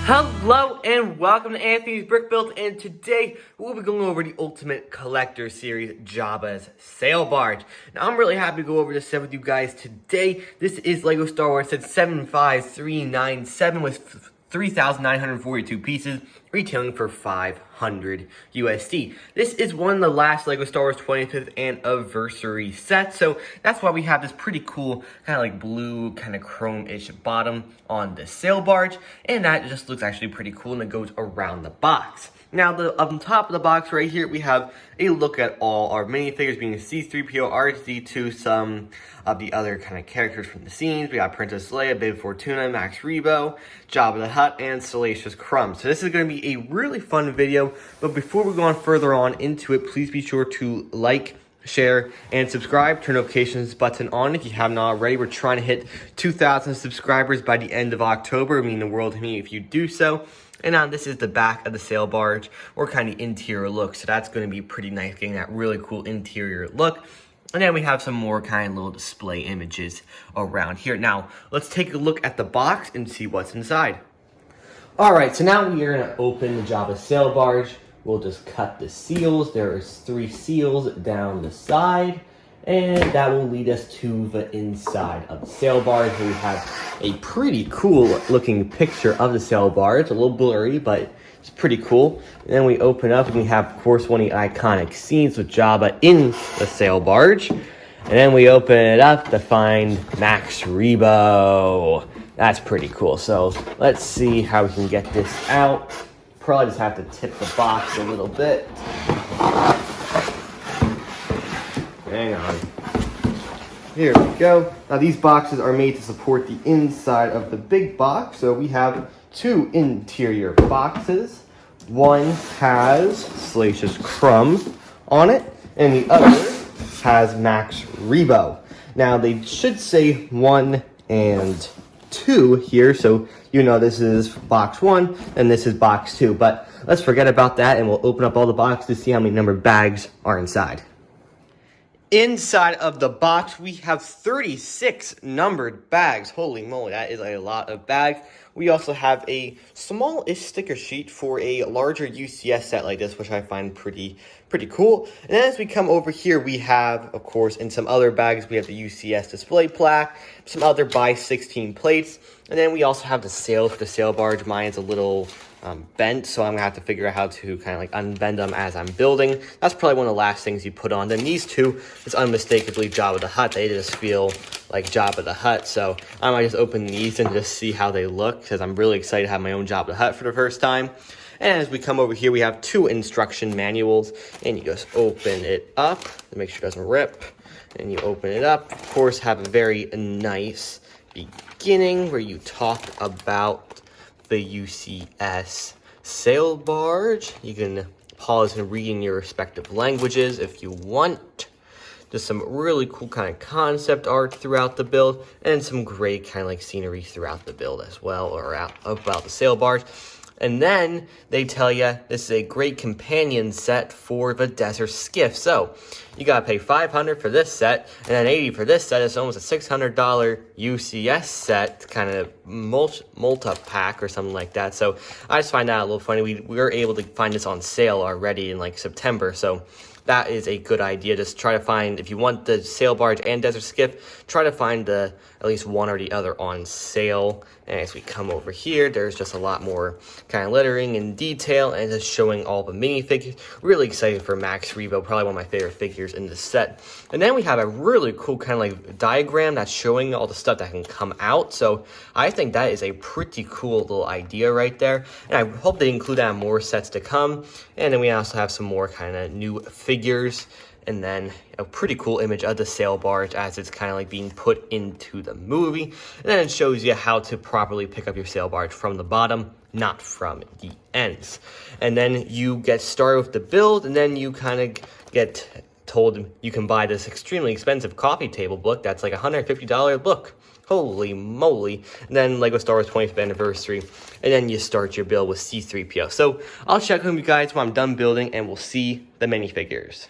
Hello and welcome to Anthony's Brick Build, and today we'll be going over the Ultimate Collector Series Jabbas Sail Barge. Now I'm really happy to go over this set with you guys today. This is LEGO Star Wars set 75397 with 3,942 pieces, retailing for $500 USD. This is one of the last LEGO Star Wars 25th anniversary sets, so that's why we have this pretty cool kind of like blue, kind of chrome-ish bottom on the sail barge, and that just looks actually pretty cool, and it goes around the box. Now, on top of the box right here, we have a look at all our minifigures, being C-3PO, R2-D2, some of the other kind of characters from the scenes. We got Princess Leia, Baby Fortuna, Max Rebo, Jabba the Hutt, and Salacious Crumb. So this is going to be a really fun video, but before we go on further on into it, please be sure to like, share, and subscribe. Turn notifications button on if you have not already. We're trying to hit 2,000 subscribers by the end of October. It would mean the world to me if you do so. And now this is the back of the sail barge, or kind of interior look. So that's going to be pretty nice, getting that really cool interior look. And then we have some more kind of little display images around here. Now, let's take a look at the box and see what's inside. Alright, so now we are going to open the Jabbas sail barge. We'll just cut the seals. There is 3 seals down the side. And that will lead us to the inside of the sail barge, where we have a pretty cool looking picture of the sail barge. A little blurry, but it's pretty cool. And then we open up and we have, of course, one of the iconic scenes with Jabba in the sail barge. And then we open it up to find Max Rebo. That's pretty cool. So let's see how we can get this out. Probably just have to tip the box a little bit. Hang on. Here we go. Now these boxes are made to support the inside of the big box. So we have 2 interior boxes. One has Salacious Crumb on it, and the other has Max Rebo. Now they should say 1 and 2 here, so you know this is box 1 and this is box 2. But let's forget about that, and we'll open up all the boxes to see how many numbered bags are inside. Inside of the box, we have 36 numbered bags. Holy moly, that is a lot of bags. We also have a small-ish sticker sheet for a larger UCS set like this, which I find pretty cool. And then as we come over here, we have, of course, in some other bags, we have the UCS display plaque, some other by 16 plates, and then we also have the sails for the sail barge. Mine is a little bent, so I'm gonna have to figure out how to kind of like unbend them as I'm building. That's probably one of the last things you put on. Then these 2 is unmistakably Jabba the Hutt. They just feel like Jabba the Hutt, so I might just open these and just see how they look, because I'm really excited to have my own Jabba the Hutt for the first time. And as we come over here, we have 2 instruction manuals, and you just open it up to make sure it doesn't rip, and you open it up. Of course, have a very nice beginning where you talk about the UCS sail barge. You can pause and read in your respective languages if you want. Just some really cool kind of concept art throughout the build, and some great kind of like scenery throughout the build as well, or about the sail barge. And then they tell you this is a great companion set for the desert skiff. So you gotta pay $500 for this set, and then $80 for this set. It's almost a $600 UCS set, kind of multi-pack or something like that. So I just find that a little funny. We were able to find this on sale already in like September, so that is a good idea. Just try to find, if you want the sail barge and desert skiff, try to find at least one or the other on sale. And as we come over here, there's just a lot more kind of lettering and detail, and just showing all the minifigures. Really excited for Max Rebo, probably one of my favorite figures in this set. And then we have a really cool kind of like diagram that's showing all the stuff that can come out. So I think that is a pretty cool little idea right there. And I hope they include that in more sets to come. And then we also have some more kind of new figures, and then a pretty cool image of the sail barge as it's kind of like being put into the movie. And then it shows you how to properly pick up your sail barge from the bottom, not from the ends. And then you get started with the build, and then you kind of get told you can buy this extremely expensive coffee table book that's like a $150 book. Holy moly. And then LEGO Star Wars 25th anniversary. And then you start your build with C-3PO. So I'll check with you guys when I'm done building, and we'll see the minifigures.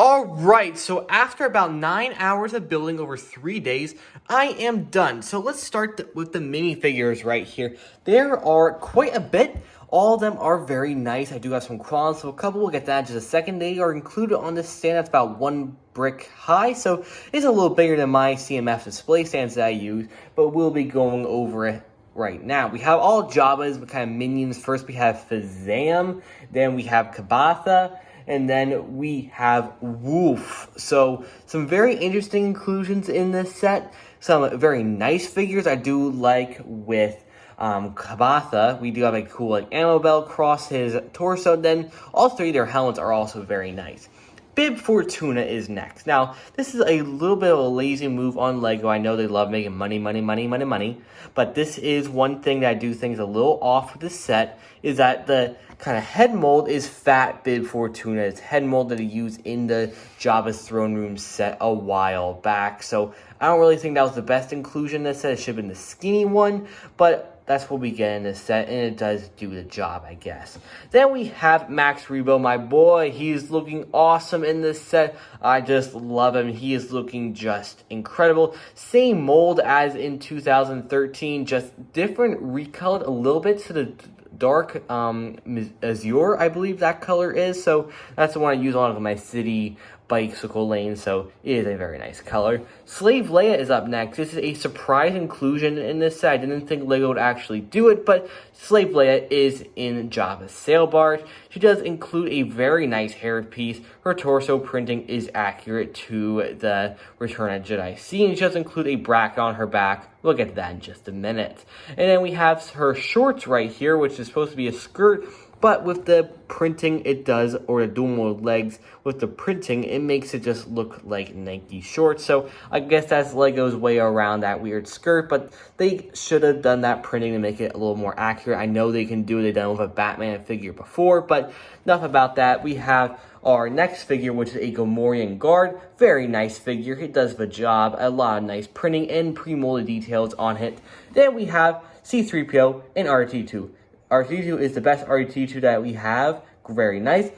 All right, so after about 9 hours of building over 3 days, I am done. So let's start with the minifigures right here. There are quite a bit. All of them are very nice. I do have some qualms, so a couple, we'll get that in just a second. They are included on this stand that's about 1 brick high, so it's a little bigger than my CMF display stands that I use, but we'll be going over it right now. We have all Jabbas with kind of minions. First we have Fazam, then we have Kabatha, and then we have Wolf. So some very interesting inclusions in this set. Some very nice figures I do like with Kabatha. We do have a cool ammo belt across his torso. Then all three of their helmets are also very nice. Bib Fortuna is next. Now, this is a little bit of a lazy move on LEGO. I know they love making money. But this is one thing that I do think is a little off with this set, is that the kind of head mold is fat Bib Fortuna. It's head mold that they used in the Jabbas Throne Room set a while back. So I don't really think that was the best inclusion in this set. It should have been the skinny one, but that's what we get in this set, and it does do the job, I guess. Then we have Max Rebo, my boy. He's looking awesome in this set. I just love him. He is looking just incredible. Same mold as in 2013, just different, recolored a little bit to the dark azure, I believe that color is. So that's the one I use on my city bicycle lane, so it is a very nice color. Slave Leia is up next. This is a surprise inclusion in this set. I didn't think LEGO would actually do it, but Slave Leia is in Jabba's sail barge. She does include a very nice hair piece. Her torso printing is accurate to the Return of Jedi scene. She does include a bracket on her back. We'll get to that in just a minute. And then we have her shorts right here, which is supposed to be a skirt, but with the printing it does, or the dual mode legs, with the printing, it makes it just look like Nike shorts. So I guess that's LEGO's way around that weird skirt, but they should have done that printing to make it a little more accurate. I know they can do it. They've done it with a Batman figure before, but enough about that. We have our next figure, which is a Gamorrean guard. Very nice figure. It does the job. A lot of nice printing and pre-molded details on it. Then we have C-3PO and R2-D2. R2-D2 is the best R2-D2 that we have. Very nice.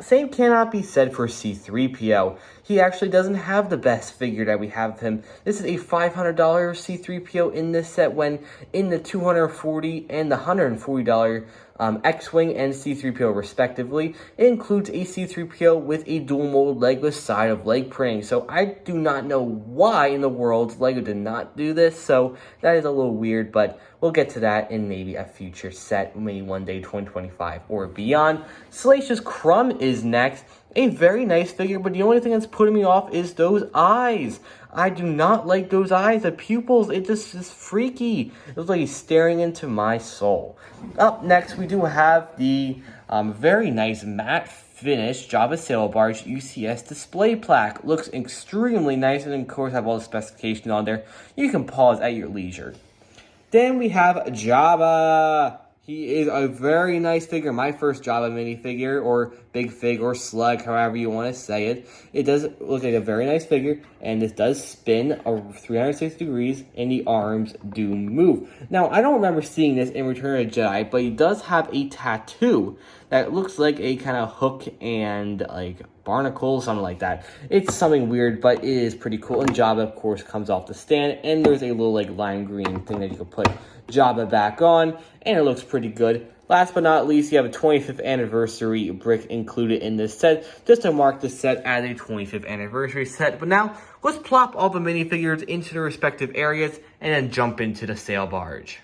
Same cannot be said for C-3PO. He actually doesn't have the best figure that we have of him. This is a $500 C-3PO in this set, when in the $240 and the $140 X-Wing and C-3PO respectively, it includes a C-3PO with a dual mold legless side of leg printing. So I do not know why in the world LEGO did not do this, so that is a little weird, but we'll get to that in maybe a future set, maybe one day 2025 or beyond. Salacious Crumb is next. A very nice figure, but the only thing that's putting me off is those eyes. I do not like those eyes, the pupils. It just is freaky. It looks like he's staring into my soul. Up next, we do have the very nice matte finish Jabba Sail Barge UCS display plaque. Looks extremely nice, and of course have all the specifications on there. You can pause at your leisure. Then we have Jabba. He is a very nice figure. My first Jabba minifigure, or big fig, or slug, however you want to say it. It does look like a very nice figure, and this does spin 360 degrees, and the arms do move. Now, I don't remember seeing this in Return of the Jedi, but he does have a tattoo that looks like a kind of hook and like barnacle, something like that. It's something weird, but it is pretty cool. And Jabba, of course, comes off the stand, and there's a little like lime green thing that you can put Jabba back on, and it looks pretty good. Last but not least, you have a 25th anniversary brick included in this set, just to mark the set as a 25th anniversary set. But now, let's plop all the minifigures into their respective areas, and then jump into the sail barge.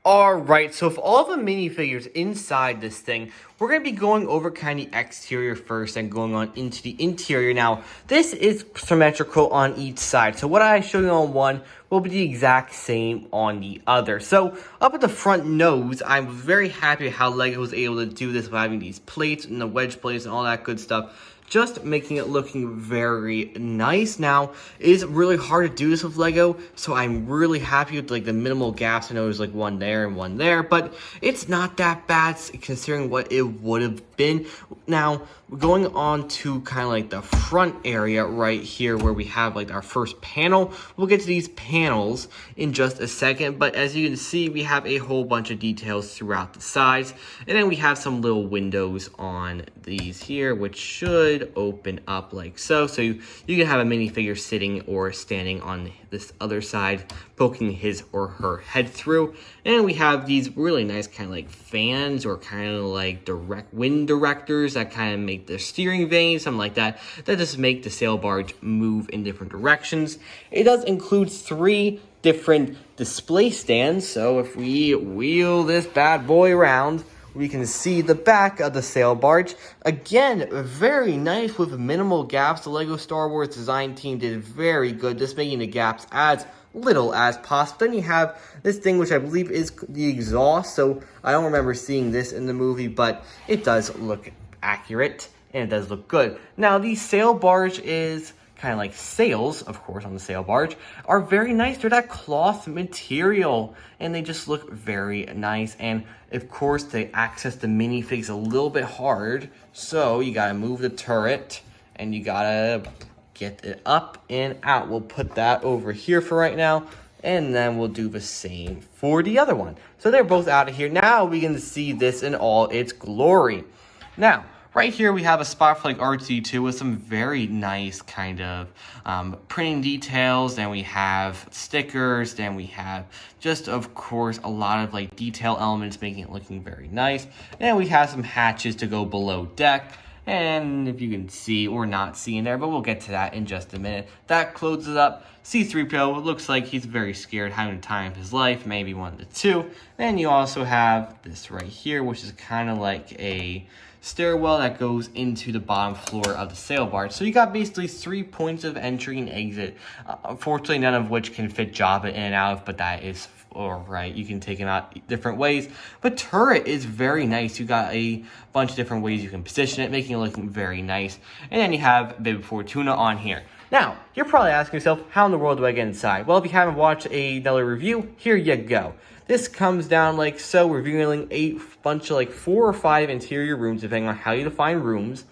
Alright, so for all the minifigures inside this thing, we're going to be going over kind of the exterior first and going on into the interior. Now, this is symmetrical on each side, so what I show you on one will be the exact same on the other. So, up at the front nose, I'm very happy how LEGO was able to do this by having these plates and the wedge plates and all that good stuff. Just making it looking very nice. Now, it is really hard to do this with LEGO, so I'm really happy with like the minimal gaps. I know there's like one there and one there, but it's not that bad considering what it would have bin. Now, going on to kind of like the front area right here where we have like our first panel. We'll get to these panels in just a second, but as you can see, we have a whole bunch of details throughout the sides. And then we have some little windows on these here, which should open up like so. So you can have a minifigure sitting or standing on this other side, poking his or her head through. And we have these really nice kind of like fans or kind of like direct wind directors that kind of make the steering vane, something like that, that just make the sail barge move in different directions. It does include 3 different display stands. So if we wheel this bad boy around, we can see the back of the sail barge. Again, very nice with minimal gaps. The LEGO Star Wars design team did very good, just making the gaps as little as possible. Then you have this thing, which I believe is the exhaust. So I don't remember seeing this in the movie, but it does look accurate and it does look good. Now, the sail barge is kind of like sails, of course, on the sail barge, are very nice. They're that cloth material, and they just look very nice. And of course, to access the minifigs a little bit hard, so you gotta move the turret, and you gotta get it up and out. We'll put that over here for right now, and then we'll do the same for the other one. So they're both out of here. Now we can see this in all its glory. Now, right here we have a spot for like RC2 with some very nice kind of printing details. Then we have stickers. Then we have just, of course, a lot of like detail elements making it looking very nice. And we have some hatches to go below deck. And if you can see or not see in there, but we'll get to that in just a minute. That closes up C-3PO. It looks like he's very scared, having the time of his life, maybe one of the two. Then you also have this right here, which is kind of like a stairwell that goes into the bottom floor of the sail barge. So you got basically 3 points of entry and exit. Unfortunately, none of which can fit Jabba in and out of, but that is all right. You can take it out different ways. But turret is very nice. You got a bunch of different ways you can position it, making it look very nice. And then you have Baby Fortuna on here. Now, you're probably asking yourself, how in the world do I get inside? Well, if you haven't watched another review, here you go. This comes down like so, revealing a bunch of like 4 or 5 interior rooms, depending on how you define rooms.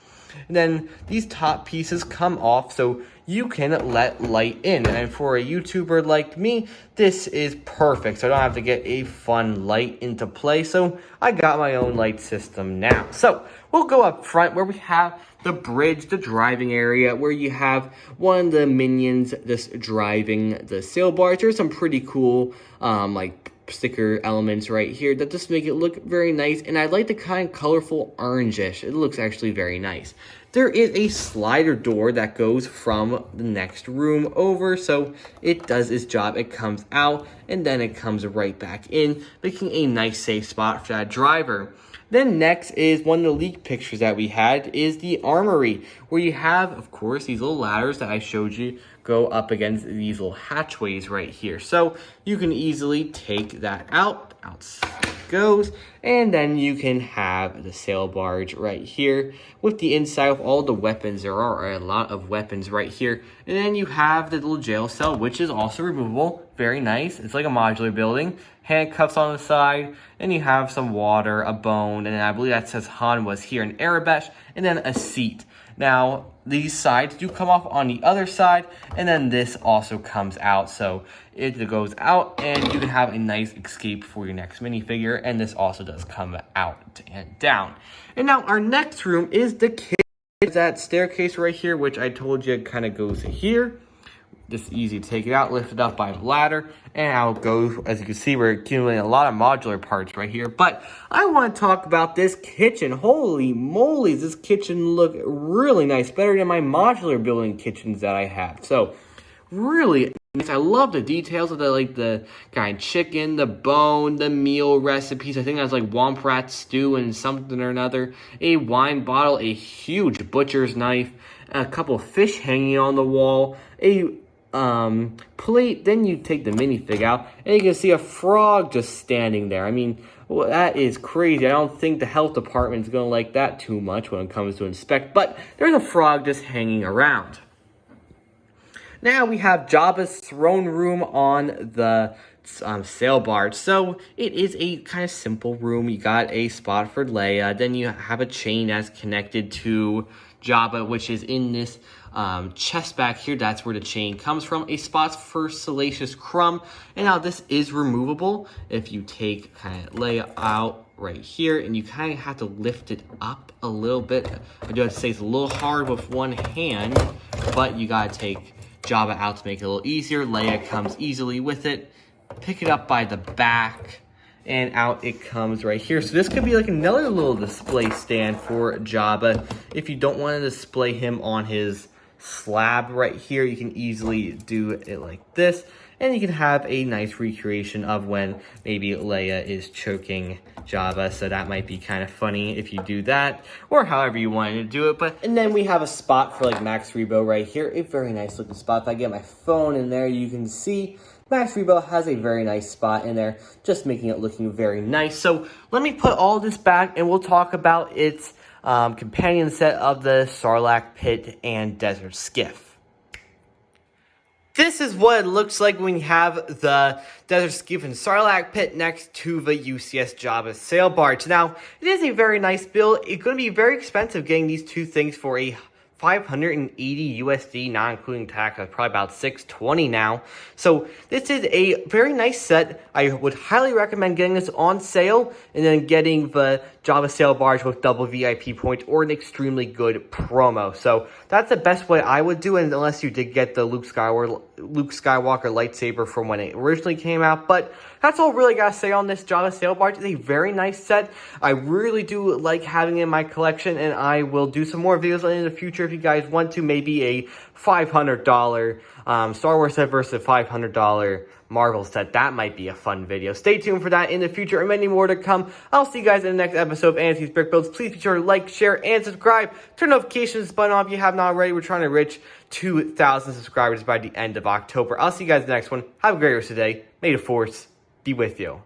And then these top pieces come off so you can let light in. And for a YouTuber like me, this is perfect. So I don't have to get a fun light into play. So I got my own light system now. So we'll go up front where we have the bridge, the driving area, where you have one of the minions just driving the sail barge. There's some pretty cool like sticker elements right here that just make it look very nice, and I like the kind of colorful orangish. It looks actually very nice. There is a slider door that goes from the next room over, so it does its job. It comes out and then it comes right back in, making a nice safe spot for that driver. Then next is one of the leaked pictures that we had is the armory, where you have, of course, these little ladders that I showed you go up against these little hatchways right here. So you can easily take that out it goes, and then you can have the sail barge right here with the inside of all the weapons. There are a lot of weapons right here. And then you have the little jail cell, which is also removable. Very nice. It's like a modular building. Handcuffs on the side, and you have some water, a bone, and I believe that says Han was here, an Arabesh, and then a seat. Now, these sides do come off on the other side, and then this also comes out, so it goes out, and you can have a nice escape for your next minifigure, and this also does come out and down. And now, our next room is the kitchen. That staircase right here, which I told you kind of goes here. Just easy to take it out, lift it up by the ladder, and out it goes. As you can see, we're accumulating a lot of modular parts right here. But I want to talk about this kitchen. Holy moly, does this kitchen look really nice. Better than my modular building kitchens that I have. So, really nice. I love the details of the kind of chicken, the bone, the meal recipes. I think that's like womp rat stew and something or another. A wine bottle, a huge butcher's knife, a couple of fish hanging on the wall, a plate. Then you take the minifig out and you can see a frog just standing there. I mean, well, that is crazy. I don't think the health department is going to like that too much when it comes to inspect, but there's a frog just hanging around. Now we have Jabba's throne room on the sail barge. So it is a kind of simple room. You got a spot for Leia. Then you have a chain that's connected to Jabba, which is in this chest back here. That's where the chain comes from. A spot for Salacious Crumb. And now this is removable. If you take kind of Leia out right here, and you kind of have to lift it up a little bit. I do have to say it's a little hard with one hand, but you gotta take Jabba out to make it a little easier. Leia comes easily with it. Pick it up by the back, and out it comes right here. So this could be like another little display stand for Jabba. If you don't want to display him on his slab right here, you can easily do it like this. And you can have a nice recreation of when maybe Leia is choking Jabba. So that might be kind of funny if you do that, or however you want to do it. And then we have a spot for like Max Rebo right here. A very nice looking spot. If I get my phone in there, you can see Max Rebo has a very nice spot in there, just making it looking very nice. So let me put all this back and we'll talk about its companion set of the Sarlacc Pit and Desert Skiff. This is what it looks like when you have the Desert Skiff and Sarlacc Pit next to the UCS Jabbas sail barge. Now, it is a very nice build. It's going to be very expensive getting these two things for a 580 USD, not including tax. That's probably about 620 now. So this is a very nice set. I would highly recommend getting this on sale and then getting the Jabba sail barge with double VIP points or an extremely good promo. So that's the best way I would do it, unless you did get the Luke Skywalker lightsaber from when it originally came out. But that's all really got to say on this Jabba sail barge. It's a very nice set. I really do like having it in my collection, and I will do some more videos in the future if you guys want to. Maybe a $500 Star Wars set versus a $500 Marvel set. That might be a fun video. Stay tuned for that in the future and many more to come. I'll see you guys in the next episode of Anthony's Brick Builds. Please be sure to like, share, and subscribe. Turn notifications button on if you have not already. We're trying to reach 2,000 subscribers by the end of October. I'll see you guys in the next one. Have a great rest of the day. May the Force be with you.